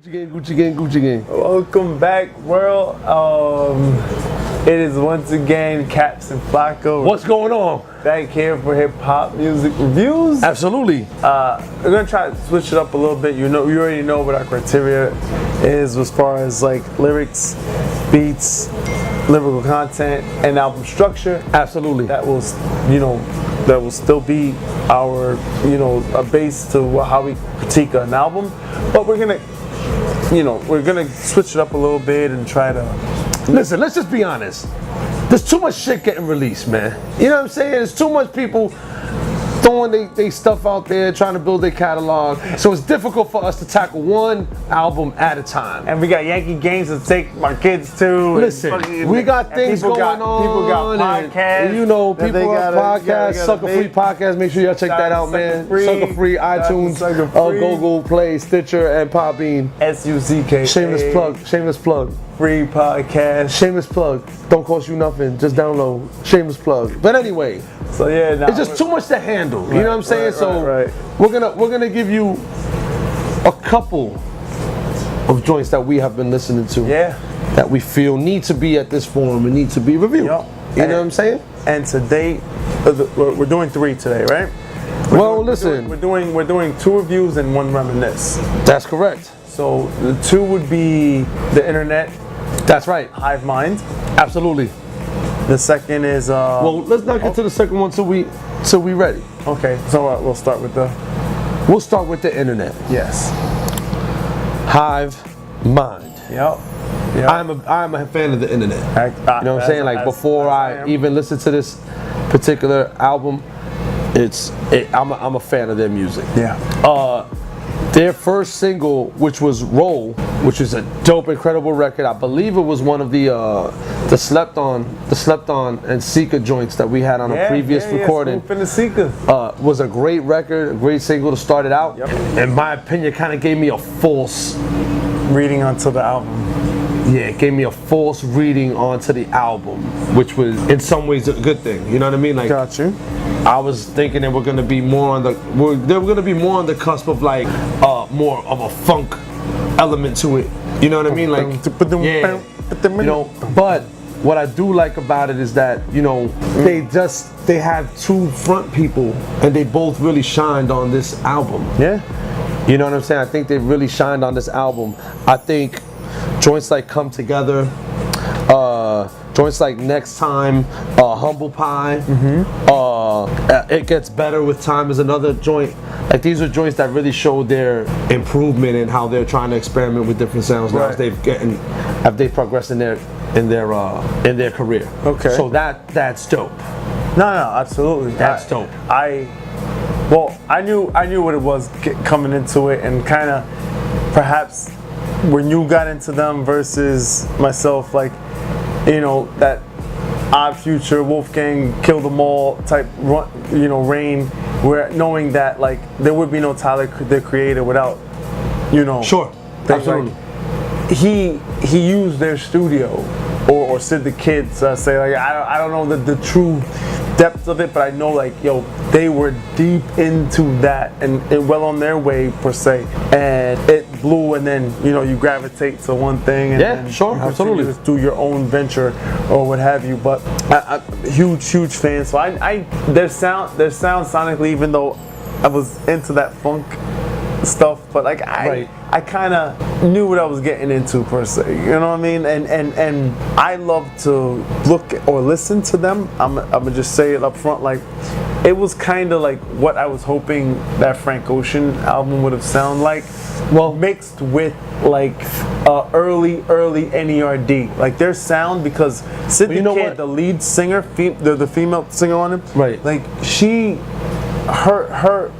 Gucci gang. Welcome back, world. It is once again Caps and Flaco. What's going on? Back here for hip hop music reviews. Absolutely. We're gonna try to switch it up a little bit. You already know what our criteria is as far as like lyrics, beats, lyrical content, and album structure. Absolutely. That will, that will still be our, a base to how we critique an album. But we're gonna switch it up a little bit and try to. Listen, let's just be honest. There's too much shit getting released, man. You know what I'm saying? There's too much people throwing they stuff out there, trying to build their catalog. So it's difficult for us to tackle one album at a time. And we got Yankee games to take my kids to. Listen, we got things going on. People got podcasts. And, people have podcasts, Sucker Free Podcast. Make sure y'all check that out, man. Sucker Free, iTunes, Google Play, Stitcher, and Podbean. SUCK. Shameless plug. Free podcast. Shameless plug. Don't cost you nothing. Just download. Shameless plug. But anyway, so yeah, it's just too much to handle. You know what I'm saying? We're gonna give you a couple of joints that we have been listening to. Yeah. That we feel need to be at this forum and need to be reviewed. Yep. You know what I'm saying? And today, we're doing 3 today, right? Listen. We're doing 2 reviews and 1 reminisce. That's correct. So the 2 would be the internet. That's right. Hive Mind. Absolutely. The second is well, let's not get to the second one till we ready. Okay. So we'll start with the internet. Yes. Hive Mind. Yep. I'm a fan of the internet. You know what I'm saying? Like before I even listen to this particular album, I'm a fan of their music. Yeah. Their first single, which was Roll, which is a dope, incredible record. I believe it was one of the Slept On and Sika joints that we had on a previous recording. Was a great record, a great single to start it out. Yep. In my opinion, kind of gave me a false reading onto the album. Yeah, it gave me a false reading onto the album, which was in some ways a good thing. You know what I mean? Like, got you. I was thinking they were gonna be more on the cusp of like more of a funk element to it. You know what I mean? Like, yeah. But what I do like about it is that they have 2 front people and they both really shined on this album. Yeah. You know what I'm saying? I think they really shined on this album. I think joints like Come Together, joints like Next Time, Humble Pie, It Gets Better With Time is another joint. Like, these are joints that really show their improvement in how they're trying to experiment with different sounds now as they've progressed in their career. Okay. So that's dope. No, absolutely. That's dope. I knew what it was coming into it, and kind of perhaps when you got into them versus myself, like, that Odd Future, Wolfgang, Kill Them All type, reign, where knowing that like there would be no Tyler the Creator without, Sure. Absolutely. Like, he used their studio, or Sid the Kid say, like, I don't know the true depth of it, but I know, like, they were deep into that and well on their way per se, and it blew, and then you gravitate to one thing, and then sure, you absolutely, just do your own venture or what have you. But I huge fan. So their sound sonically, even though I was into that funk stuff, but like I kind of knew what I was getting into per se, you know what I mean? And I love to look or listen to them. I'm gonna just say it up front, like it was kind of like what I was hoping that Frank Ocean album would have sounded like, well, mixed with like early NERD, like their sound, because Sid the Kid, the lead singer, the female singer on it, right? Like her.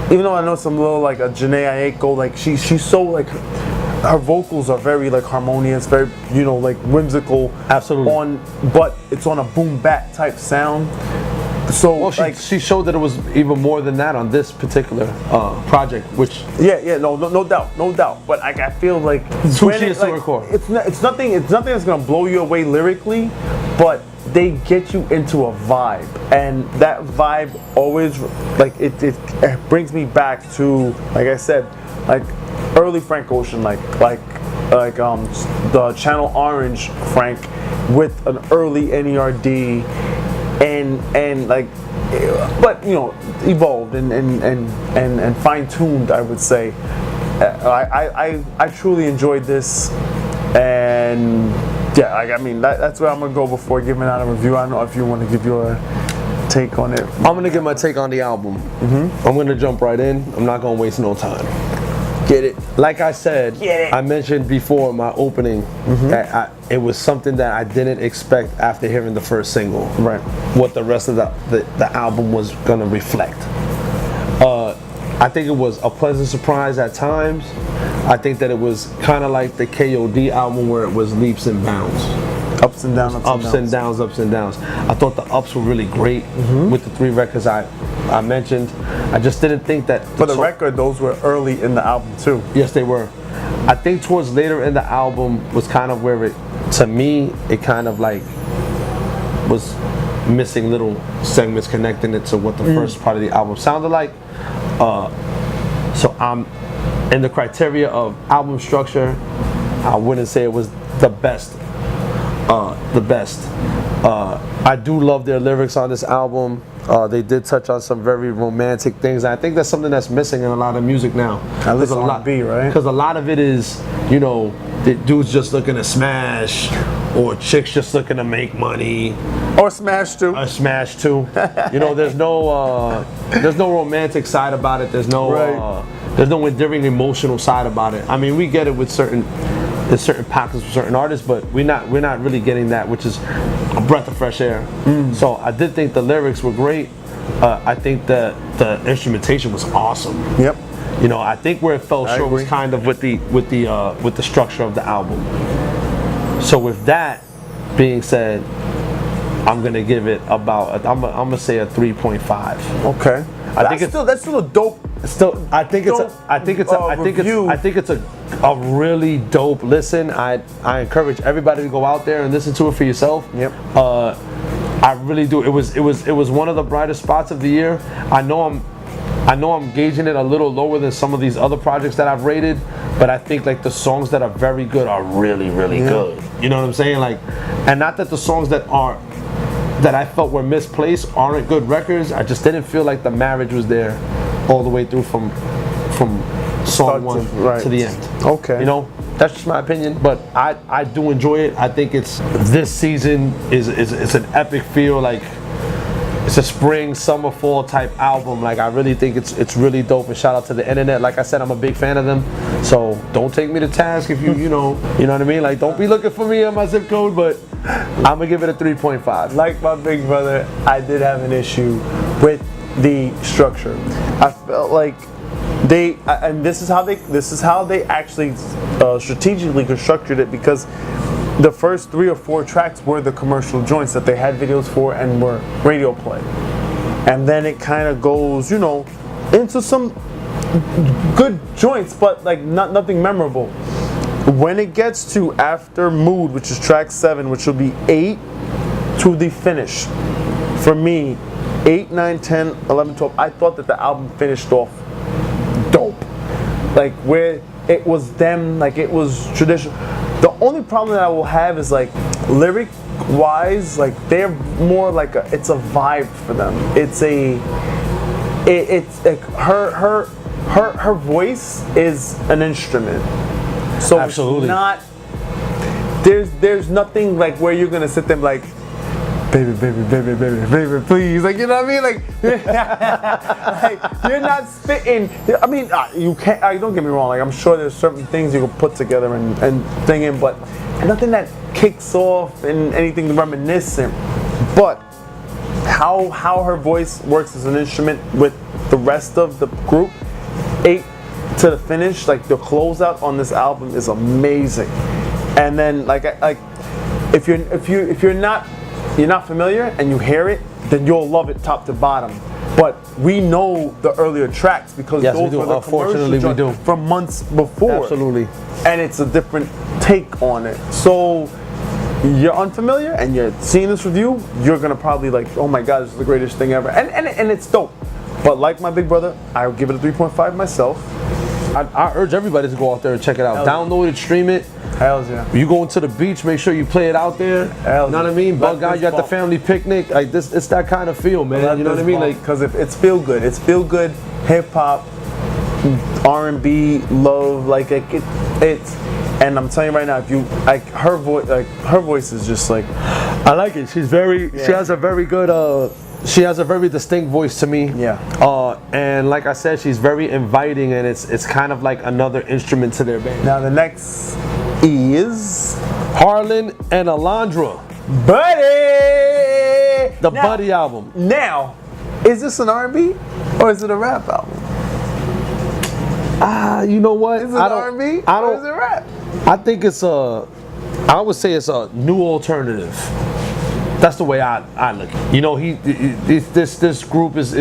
Even though I know some little like a Janae Aiko, like she's so like, her vocals are very like harmonious, very like whimsical. Absolutely. But it's on a boom bap type sound. So she showed that it was even more than that on this particular project, which no doubt. But I feel like it's nothing that's gonna blow you away lyrically, but they get you into a vibe, and that vibe always, like, it brings me back to, like I said, like early Frank Ocean, like the Channel Orange Frank with an early NERD, and like, but you know, evolved and fine tuned, I would say. I truly enjoyed this, and yeah, like, I mean, that's where I'm gonna go before giving out a review. I don't know if you want to give your take on it. I'm gonna give my take on the album. I'm gonna jump right in. I'm not gonna waste no time. Get it? Like I said, Get it. I mentioned before in my opening that it was something that I didn't expect after hearing the first single. Right. What the rest of the album was gonna reflect. I think it was a pleasant surprise at times. I think that it was kind of like the KOD album where it was leaps and bounds. Ups and downs, Ups and downs, ups and downs. I thought the ups were really great with the 3 records I mentioned. I just didn't think that. For the record, those were early in the album too. Yes, they were. I think towards later in the album was kind of where it, to me, it kind of like was missing little segments connecting it to what the first part of the album sounded like. So I'm in the criteria of album structure. I wouldn't say it was the best. I do love their lyrics on this album. They did touch on some very romantic things. I think that's something that's missing in a lot of music now. At least R&B, right? Because a lot of it is, you know, the dudes just looking to smash, or chicks just looking to make money. Or smash too. Smash too. You know, there's no romantic side about it. There's no endearing emotional side about it. I mean, we get it with certain pockets with certain artists, but we're not really getting that, which is a breath of fresh air. So I did think the lyrics were great. I think that the instrumentation was awesome. Yep. You know, I think where it fell short was kind of with the structure of the album. So with that being said, I'm gonna give it about I'm gonna say a 3.5. Okay. That's still a dope. I think it's a really dope listen. I encourage everybody to go out there and listen to it for yourself. Yep. I really do. It was one of the brightest spots of the year. I know I'm gauging it a little lower than some of these other projects that I've rated, but I think like the songs that are very good are really, really good. You know what I'm saying? Like, and not that the songs that I felt were misplaced aren't good records. I just didn't feel like the marriage was there all the way through from song one to the end. Okay. You know, that's just my opinion, but I do enjoy it. I think this season is an epic feel, like it's a spring, summer, fall type album. Like, I really think it's really dope, and shout out to the internet. Like I said, I'm a big fan of them, so don't take me to task if you know what I mean? Like, don't be looking for me on my zip code, but I'm gonna give it a 3.5. Like my big brother, I did have an issue with the structure. I felt like this is how they actually strategically constructed it, because the first 3 or 4 tracks were the commercial joints that they had videos for and were radio play, and then it kind of goes, you know, into some good joints, but like nothing memorable. When it gets to After Mood, which is track 7, which will be 8 to the finish, for me, 8, 9, 10, 11, 12, I thought that the album finished off dope. Like, where it was them, like it was traditional. The only problem that I will have is like lyric wise, like they're more like it's a vibe for them. It's like her voice is an instrument. So absolutely. It's not, there's nothing like where you're gonna sit there like, baby, please, like, you know what I mean? Like, like you're not spitting. I mean, you can't. Don't get me wrong. Like, I'm sure there's certain things you can put together and thing in, but nothing that kicks off and anything reminiscent. But how her voice works as an instrument with the rest of the group, 8 to the finish, like the closeout on this album is amazing. And then like if you're not familiar and you hear it, then you'll love it top to bottom. But we know the earlier tracks because those were the Unfortunately, we do. From months before. Absolutely. And it's a different take on it. So you're unfamiliar and you're seeing this review, you're gonna probably like, oh my God, this is the greatest thing ever. And it's dope. But like my big brother, I'll give it a 3.5 myself. I urge everybody to go out there and check it out. Download it, stream it. Hells yeah. You going to the beach, make sure you play it out there. Hells you know what I mean? Bug out, you at the family picnic. Like this, it's that kind of feel, man. You know what I mean? Like, because it's feel good. It's feel good. Hip hop, R&B, love. Like it's. And I'm telling you right now, if you like her voice is just like. I like it. She's very. Yeah. She has a very good. She has a very distinct voice to me. Yeah. And like I said, she's very inviting, and it's kind of like another instrument to their band. Now the next is Harlan and Alondra. Buddy. The Buddy album. Now, is this an R&B or is it a rap album? You know what? Is it R&B or is it rap? I think it's I would say it's a new alternative. That's the way I look at it. You know, this group is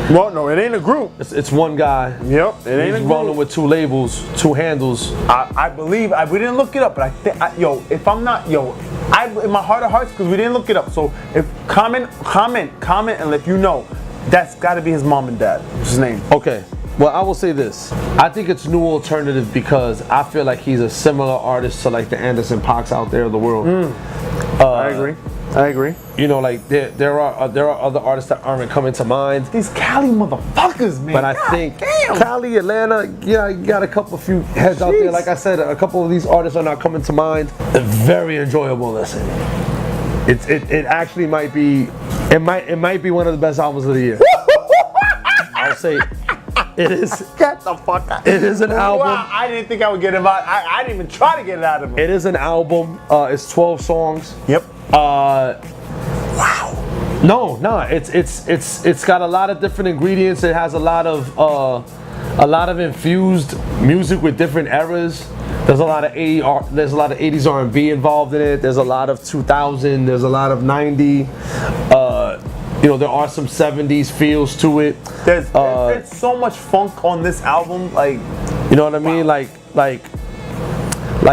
well, no, it ain't a group. It's one guy. Yep, it ain't a group. Rolling with 2 labels, 2 handles. I believe we didn't look it up, but I think if I'm not in my heart of hearts, because we didn't look it up. So if comment, and if you know, that's got to be his mom and dad. What's his name? Okay. Well, I will say this. I think it's new alternative because I feel like he's a similar artist to like the Anderson .Paaks out there of the world. I agree. You know, like there are other artists that aren't coming to mind. These Cali motherfuckers, man. But I think Cali, Atlanta, yeah, you got a few heads out there. Like I said, a couple of these artists are not coming to mind. A very enjoyable listen. It actually might be one of the best albums of the year. I'll say it is. Get the fuck out. It is an album. Wow, I didn't think I would get it out. I didn't even try to get it out of him. It is an album. It's 12 songs. Yep. Wow. No, it's got a lot of different ingredients. It has a lot of infused music with different eras. There's a lot of 80s R&B involved in it. There's a lot of 2000. There's a lot of 90. You know, there are some 70s feels to it. There's so much funk on this album. Like, you know what I mean? Like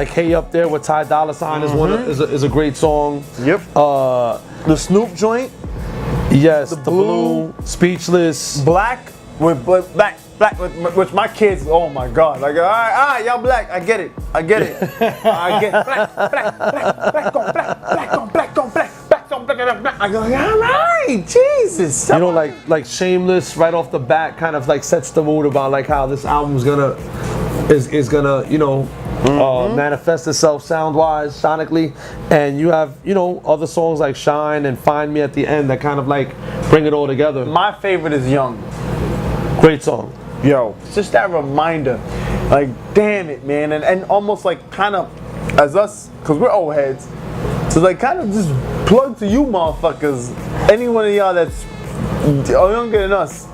Hey Up There with Ty Dolla $ign is a great song. Yep. The Snoop joint. Yes. The Blue. Speechless. Black with black with my kids. Oh my God! Like, all right, y'all black. I get it. I get it. Black on black. I go, all right, Jesus. You know, like Shameless right off the bat kind of like sets the mood about like how this album's gonna you know manifest itself sound-wise, sonically, and you have other songs like Shine and Find Me at the end that kind of like bring it all together. My favorite is Young. Great song. Yo, it's just that reminder, like, damn it, man, and almost like kind of as us, cause we're old heads, so like kind of just plug to you motherfuckers, any one of y'all that's younger than us,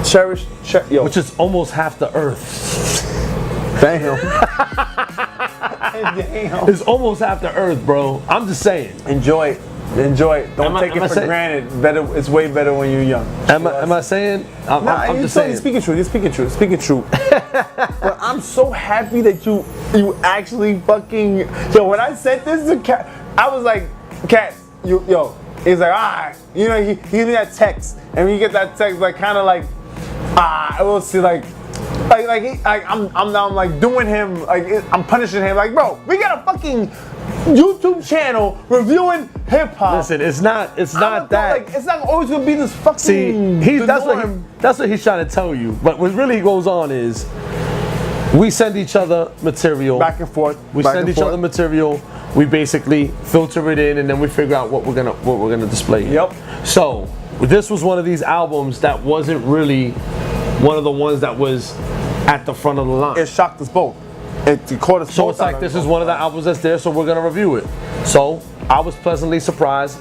cherish, yo. Which is almost half the earth. Damn. It's almost half the earth, bro. I'm just saying. Enjoy it. Don't take it for granted. Better, it's way better when you're young. Am I saying? I'm just saying. You're speaking truth. But I'm so happy that you actually fucking. Yo, when I said this to Cat, I was like, Cat, yo. He's like, alright. You know, he gave me that text, and when you get that text, like kind of like, I will see like I'm now like doing him, like I'm punishing him, like, bro, we got a fucking YouTube channel reviewing hip hop. Listen, it's not that. Like, it's not always gonna be this fucking. See, that's what he's trying to tell you. But what really goes on is we send each other material back and forth. We send each other material. We basically filter it in, and then we figure out what we're gonna display. Yep. So this was one of these albums that wasn't really one of the ones that was at the front of the line. It shocked us both. It caught us both. So it's like, this is one of the albums that's there, so we're gonna review it. So I was pleasantly surprised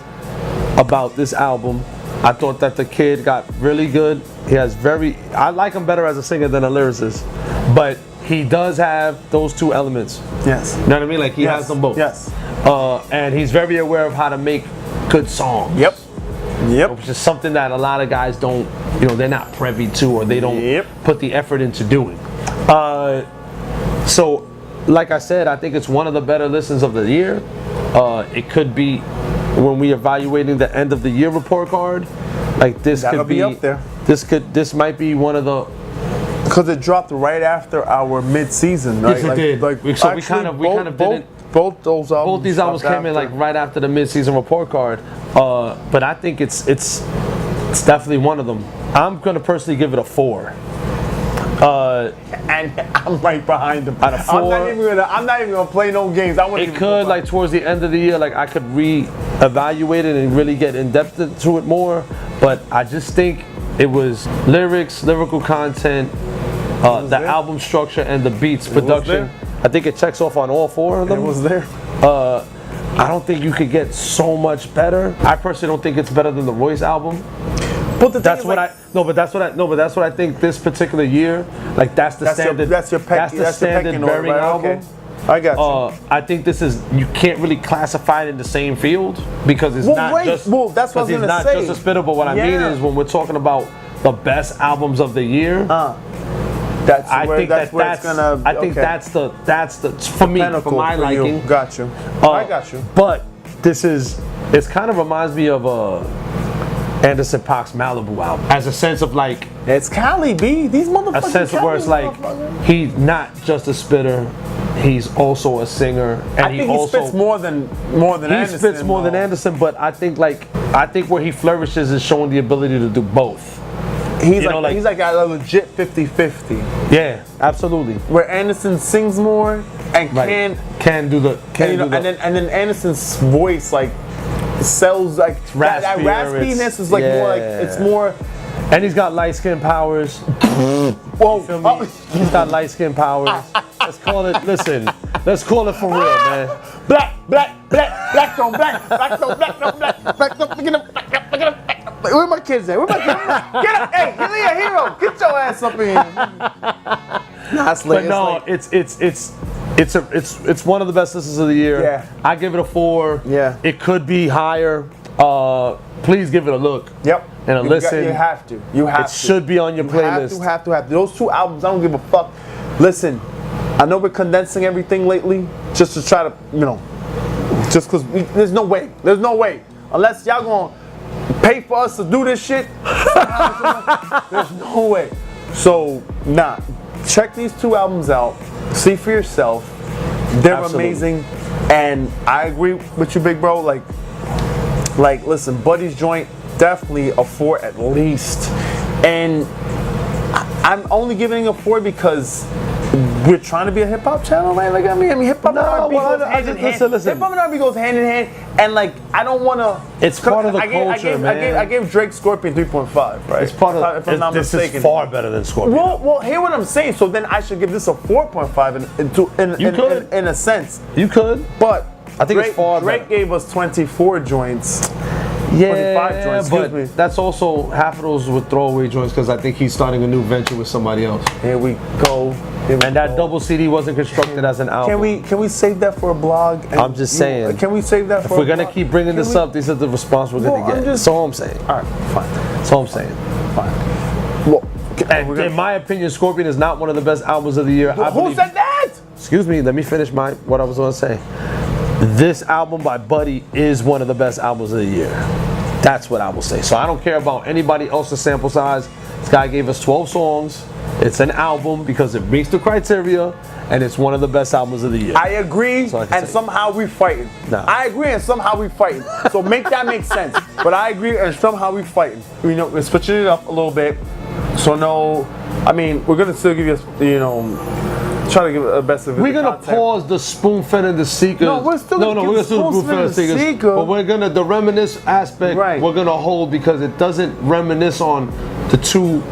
about this album. I thought that the kid got really good. I like him better as a singer than a lyricist, but he does have those two elements. Yes. You know what I mean? Like he has them both. Yes. And he's very aware of how to make good songs. Yep. Which is something that a lot of guys don't, they're not privy to, or they don't put the effort into doing. So, like I said, I think it's one of the better listens of the year. It could be, when we evaluating the end of the year report card, like this That'll could be up there. This might be one of the Because it dropped right after our mid-season, right? Yes, it did. So we kind of didn't. Both those albums. Both these albums came in like right after the mid-season report card. But I think it's definitely one of them. I'm gonna personally give it a 4. And I'm right behind him. Out of 4, I'm not even gonna play no games. It could, like, towards the end of the year, like, I could re-evaluate it and really get in depth to it more. But I just think it was lyrics, lyrical content, the album structure, and the beats, production. I think it checks off on all 4 of them. It was there. I don't think you could get so much better. I personally don't think it's better than the Royce album. But that's what I think this particular year, like, that's the standard. That's the standard bearing album. Okay. I got you. I think this is, you can't really classify it in the same field because it's not just. That's what I was gonna not say. just a spitter, but what I mean is when we're talking about the best albums of the year. I think that's the for me, for my liking. Got you. I got you. But it kind of reminds me of Anderson .Paak's Malibu album, as a sense of like, it's Cali B. These motherfuckers. A sense of where it's like, he's not just a spitter, he's also a singer, and I think he spits more than Anderson. He spits more than Anderson, but I think where he flourishes is showing the ability to do both. He's like a legit 50-50. Yeah, absolutely. Where Anderson sings more and can do the and then Anderson's voice like sells like that raspiness is like more like it's more. And he's got light skin powers. Whoa, he's got light skin powers. Let's call it. Listen, let's call it for real, man. Black on black. Where my kids at? Get up! Hey, give me a hero. Get your ass up in here. It's one of the best listeners of the year. Yeah. I give it a 4. Yeah. It could be higher. Please give it a look. Yep. And a listen. You have to. You have to. It should be on your playlist. You have to. Those 2 albums, I don't give a fuck. Listen, I know we're condensing everything lately, just to try to, just because there's no way. There's no way. Unless y'all gonna pay for us to do this shit. There's no way. So, check these 2 albums out. See for yourself. They're amazing. And I agree with you, big bro. Like, listen, Buddy's joint, definitely a 4 at least. And I'm only giving a 4 because we're trying to be a hip hop channel, man. Like, I mean, hip hop and R&B goes hand in hand. Hip hop and R&B goes hand in hand, and like, I don't want to. It's part of the culture, man. I gave Drake Scorpion 3.5, right? It's part of. If I'm not mistaken. This is far better than Scorpion. Well, hear what I'm saying. So then I should give this a 4.5 in a sense. You could, but I think it's far better. Drake gave us 24 joints. Yeah, 25 joints, but that's also half of those with throwaway joints because I think he's starting a new venture with somebody else. Here we go. That double CD wasn't constructed as an album. Can we save that for a blog? I'm just saying. Can we save that for a blog? If we're gonna keep bringing this up, these are the response we're gonna get. That's all I'm saying. All right, fine. That's all I'm saying. Fine. Well, in my opinion, Scorpion is not one of the best albums of the year. Who said that? Excuse me. Let me finish what I was gonna say. This album by Buddy is one of the best albums of the year. That's what I will say. So I don't care about anybody else's sample size. This guy gave us 12 songs. It's an album because it meets the criteria, and it's one of the best albums of the year. I agree, and somehow we fighting. Nah. I agree, and somehow we fighting. So make that make sense. But I agree, and somehow we fighting. We're switching it up a little bit. So we're gonna still give you, try to give a best of it. We're gonna pause the spoon-fed and the seekers. No, we're still gonna we're gonna do the spoon-fed and the seekers. But we're gonna the reminisce aspect. Right. We're gonna hold because it doesn't reminisce on the 2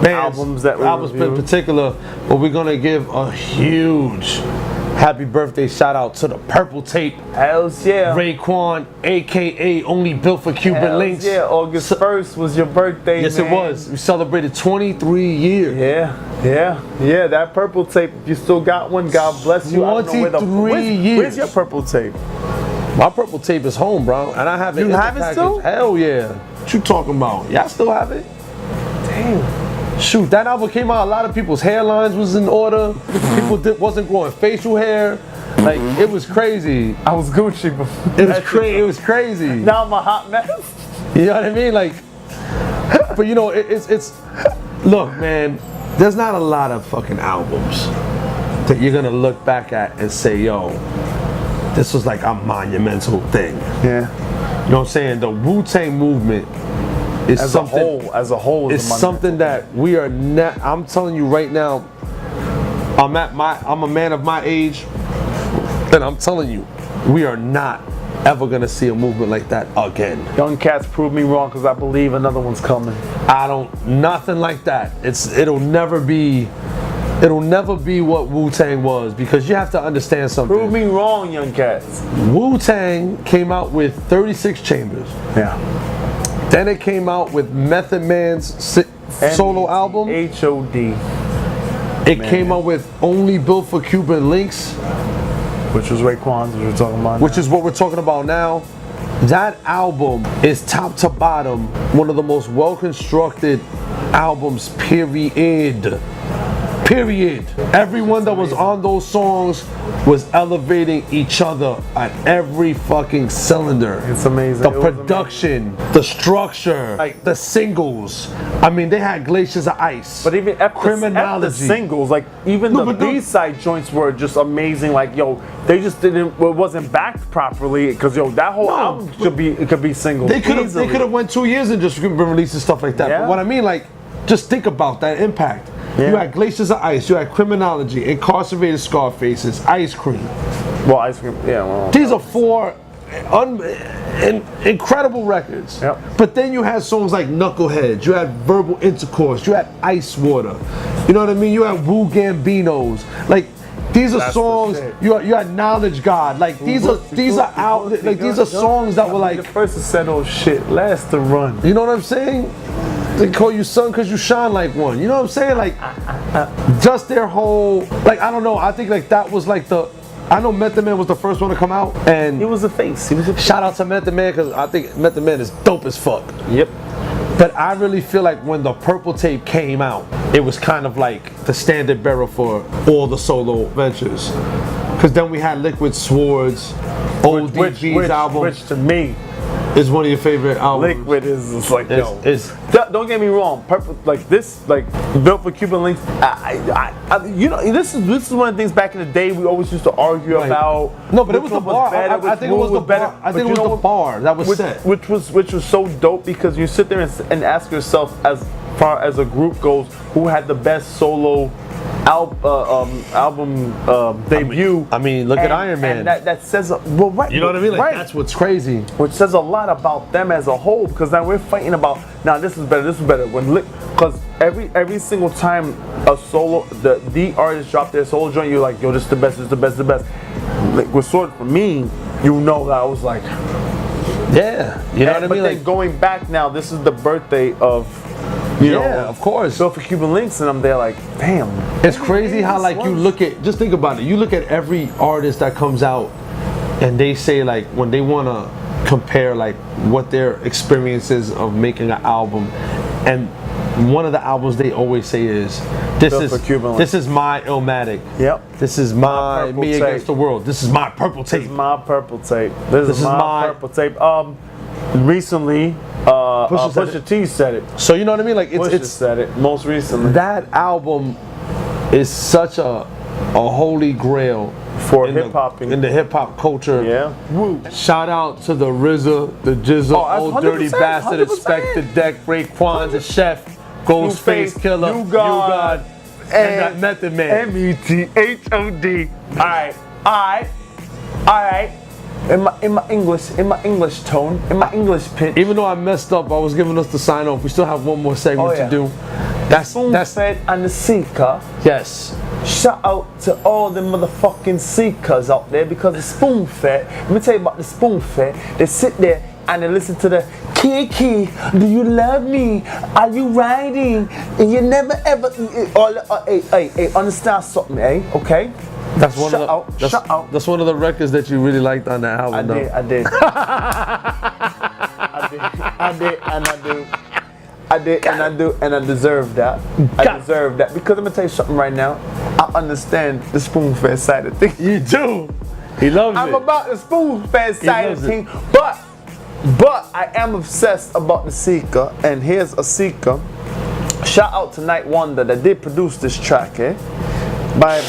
albums in particular. But we're gonna give a huge happy birthday shout out to the Purple Tape. Hells yeah. Raekwon, aka only built for Cuban Linx. Yeah, August 1st was your birthday. Yes, man. it was. We celebrated 23 years. Yeah. That Purple Tape. If you still got one, God bless you. 23 years. Where's your Purple Tape? My Purple Tape is home, bro, and I have it. You have it still? Hell yeah. What you talking about? Y'all still have it? Damn. Shoot, that album came out. A lot of people's hairlines was in order. People wasn't growing facial hair. Like, it was crazy. I was Gucci before. It was crazy. Now I'm a hot mess. You know what I mean? Like, but it's. Look, man. there's not a lot of fucking albums that you're gonna look back at and say, yo, this was like a monumental thing. Yeah. You know what I'm saying? The Wu-Tang movement is As something. a whole, It's something that we are not. I'm telling you right now. I'm a man of my age, and I'm telling you, we are not ever gonna see a movement like that again. Young cats prove me wrong because I believe another one's coming. Nothing like that. It'll never be what Wu-Tang was, because you have to understand something. Prove me wrong, young cats. Wu-Tang came out with 36 chambers. Yeah. Then it came out with Method Man's solo album. H.O.D. It came out with Only Built for Cuban Linx, which was Raekwon, which we're talking about. Which is what we're talking about now. That album is top to bottom one of the most well-constructed albums, period. Everyone that was on those songs was elevating each other at every fucking cylinder. It's amazing. The production, the structure, like the singles. I mean, they had Glaciers of Ice. But even after the singles, like even the B-side joints were just amazing. Like, yo, they just didn't. It wasn't backed properly because that whole album could be singles. They could have went 2 years and just been releasing stuff like that. Yeah. But what I mean, like, just think about that impact. Yeah. You had Glaciers of Ice, you had Criminology, Incarcerated Scarfaces, Ice Cream. Well, Ice Cream, yeah. Well, these are four incredible records. Yep. But then you had songs like Knuckleheads, you had Verbal Intercourse, you had Ice Water. You know what I mean? You had Wu Gambinos. Like, these are songs. You had Knowledge God. Like, these are songs that were like the first to said, "Oh shit, last to run." You know what I'm saying? They call you son because you shine like one. You know what I'm saying? Like, just their whole, like, I don't know. I think like that was like I know Method Man was the first one to come out, and he was a face. Shout out to Method Man, because I think Method Man is dope as fuck. Yep. But I really feel like when the Purple Tape came out, it was kind of like the standard bearer for all the solo ventures. Because then we had Liquid Swords, Old DG's album. Which to me is one of your favorite albums. Liquid is like, yo. Don't get me wrong. Purple, like this, like Built for Cuban Linx. This is one of the things back in the day we always used to argue about. No, but it was the bar. I think it was the bar. I think it was the bar that was set. Which was so dope, because you sit there and ask yourself, as far as a group goes, who had the best solo album debut. I mean, look at Iron Man. And that says, well, right. You know what I mean? Like, that's what's crazy. Which says a lot about them as a whole, because now we're fighting about, this is better. Because every single time a solo, the artist dropped their solo joint, you're like, yo, this is the best. Like, with Sword, for me, that I was like, yeah. You know what I mean? But then going back now, this is the birthday of, you know, of course. So for Cuban Linx, and I'm there like, damn. It's crazy how, like, you look at, just think about it. You look at every artist that comes out, and they say, like, when they want to compare, like, what their experience is of making an album, and one of the albums they always say is, this is my Illmatic. Yep. This is my Me Against the World. This is my Purple Tape. This is my Purple Tape. This is my Purple Tape. Recently, Pusha T said it. So you know what I mean? Like, Pusha said it most recently. That album is such a holy grail for hip hop in the hip hop culture. Yeah. Woo. Shout out to the RZA, the Jizza, Old Dirty Bastard, 100%. Inspect the Deck, Raekwon, the Chef, Ghostface Killer, You God, and that Method Man. METHOD. All right. In my English tone, in my English pitch. Even though I messed up, I was giving us the sign off. We still have one more segment to do. That's Spoon-fed and the Seeker. Yes. Shout out to all the motherfucking Seekers out there, because the spoon-fed. Let me tell you about the spoon-fed. They sit there and they listen to the Kiki, do you love me? Are you riding? And you never ever. Hey, understand something, okay? That's one That's one of the records that you really liked on that album. I did, and I deserve that. I deserve that, because I'm gonna tell you something right now. I understand the spoon-fed side of things. You do. He loves it. I'm about the spoon-fed side of things, but I am obsessed about the Seeker, and here's a Seeker shout out to Night Wonder that did produce this track, eh? By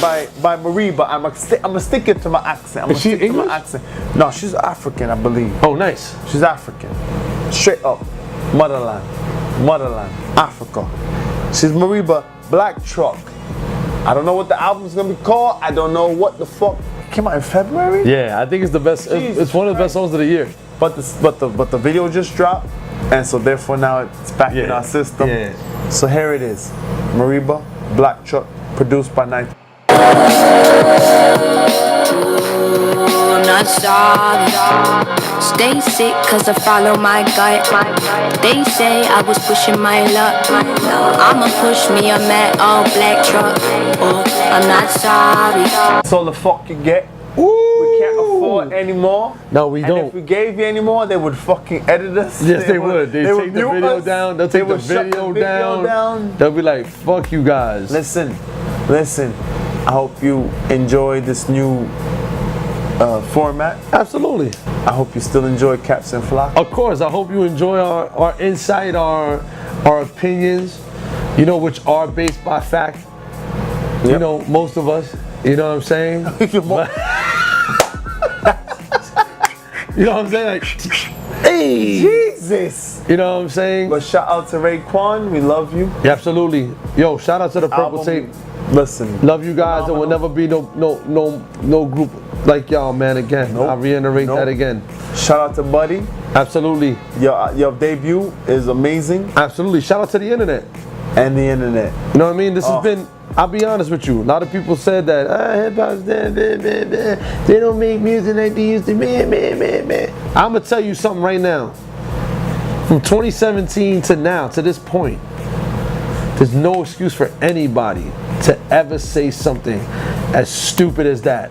Mariba. I'm gonna stick it to my accent. Is she English? My accent. No, she's African, I believe. Oh, nice. She's African. Straight up. Motherland, Africa. She's Mariba Black Truck. I don't know what the album's gonna be called. I don't know what the fuck. It came out in February? Yeah, I think it's the best. It's one of the best songs of the year. But the video just dropped, and so therefore now it's back in our system. Yeah. So here it is. Mariba Black Truck, produced by Night. I'm not sorry. Stay sick cause I follow my gut. They say I was pushing my luck. I'ma push me a Matt all black truck. Oh, I'm not sorry. That's all the fuck you get. Ooh. We can't afford anymore. No, we don't. And if we gave you any more, they would fucking edit us. Yes, they would. They take the video us. down. They'll take the would shut video down. They'll be like, fuck you guys. Listen. I hope you enjoy this new format. Absolutely. I hope you still enjoy Caps and Flaco. Of course. I hope you enjoy our insight, our opinions, you know, which are based by fact. Yep. You know, most of us. You know what I'm saying? You know what I'm saying? Like, hey! Jesus! You know what I'm saying? But shout out to Raekwon. We love you. Yeah, absolutely. Yo, shout out to the Purple Tape. Listen. Love you guys. There will never be no group like y'all, man. Again, Nope. I'll reiterate that again. Shout out to Buddy. Absolutely. Your debut is amazing. Absolutely. Shout out to the internet. And the internet. You know what I mean? This has been, I'll be honest with you, a lot of people said that hip hop's dead, they don't make music like they used to. I'm gonna tell you something right now. From 2017 to now, to this point, there's no excuse for anybody to ever say something as stupid as that.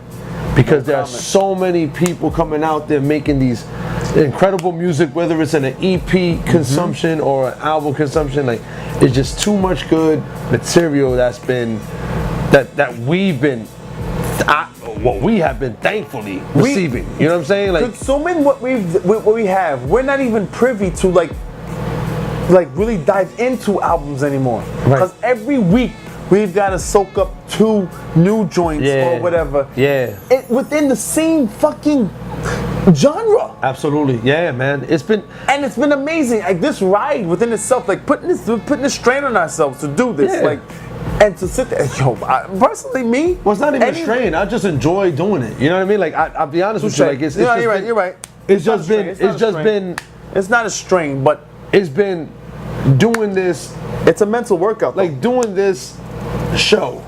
Because there are so many people coming out there making these incredible music, whether it's in an EP consumption or an album consumption. Like, it's just too much good material that's been that we've been what we have been thankfully receiving. You know what I'm saying? Like, consuming what we have. We're not even privy to like really dive into albums anymore. Because every week we've got to soak up 2 new joints or whatever. Yeah. Within the same fucking genre. Absolutely. Yeah, man. It's been amazing. Like, this ride within itself, like putting this strain on ourselves to do this. Yeah. Like, and to sit there, personally, me. Well, it's not even a strain. I just enjoy doing it. You know what I mean? Like, I'll be honest with you. Like, it's you're right. It's just been. It's not a strain, but it's been doing this. It's a mental workout. Like, doing this show.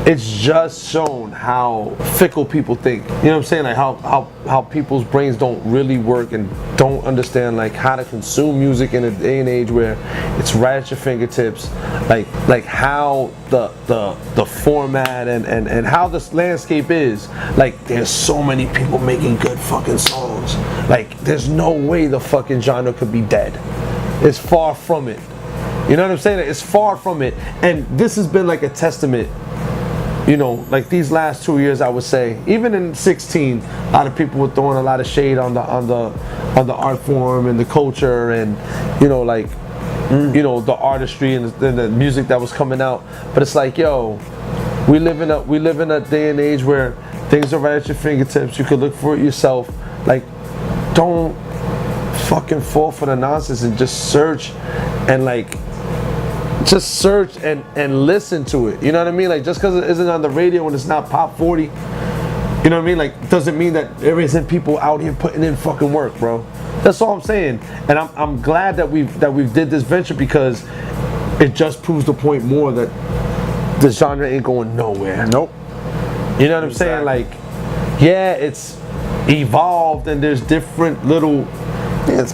It's just shown how fickle people think. You know what I'm saying? Like how people's brains don't really work and don't understand like how to consume music in a day and age where it's right at your fingertips. Like how the format and how this landscape is. Like, there's so many people making good fucking songs. Like, there's no way the fucking genre could be dead. It's far from it. You know what I'm saying? It's far from it. And this has been like a testament. You know, like these last 2 years, I would say, even in 16, a lot of people were throwing a lot of shade on the art form and the culture and, you know, like, you know, the artistry and the music that was coming out. But it's like, yo, we live in a day and age where things are right at your fingertips. You could look for it yourself. Like, don't fucking fall for the nonsense and just search and like. Just search and listen to it. You know what I mean? Like, just because it isn't on the radio and it's not pop 40, you know what I mean? Like, doesn't mean that there isn't people out here putting in fucking work, bro. That's all I'm saying. And I'm glad that we've did this venture because it just proves the point more that the genre ain't going nowhere. Nope. You know what I'm saying? Like, yeah, it's evolved and there's different little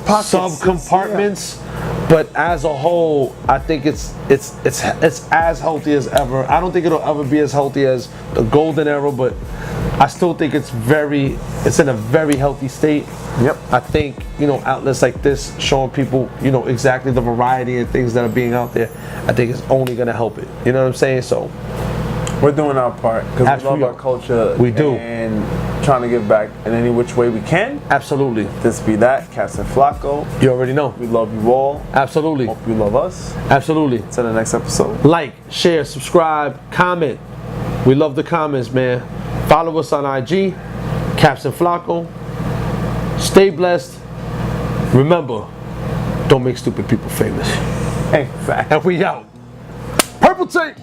sub-compartments. But as a whole, I think it's as healthy as ever. I don't think it'll ever be as healthy as the golden era, but I still think it's in a very healthy state. Yep. I think, you know, outlets like this showing people, you know, exactly the variety of things that are being out there, I think it's only gonna help it. You know what I'm saying? So We're doing our part because we love our culture. We do. And trying to give back in any which way we can. Absolutely. This be that. Caps and Flaco. You already know. We love you all. Absolutely. Hope you love us. Absolutely. Till the next episode. Like, share, subscribe, comment. We love the comments, man. Follow us on IG, Caps and Flaco. Stay blessed. Remember, don't make stupid people famous. Exactly. And we out. Purple tape.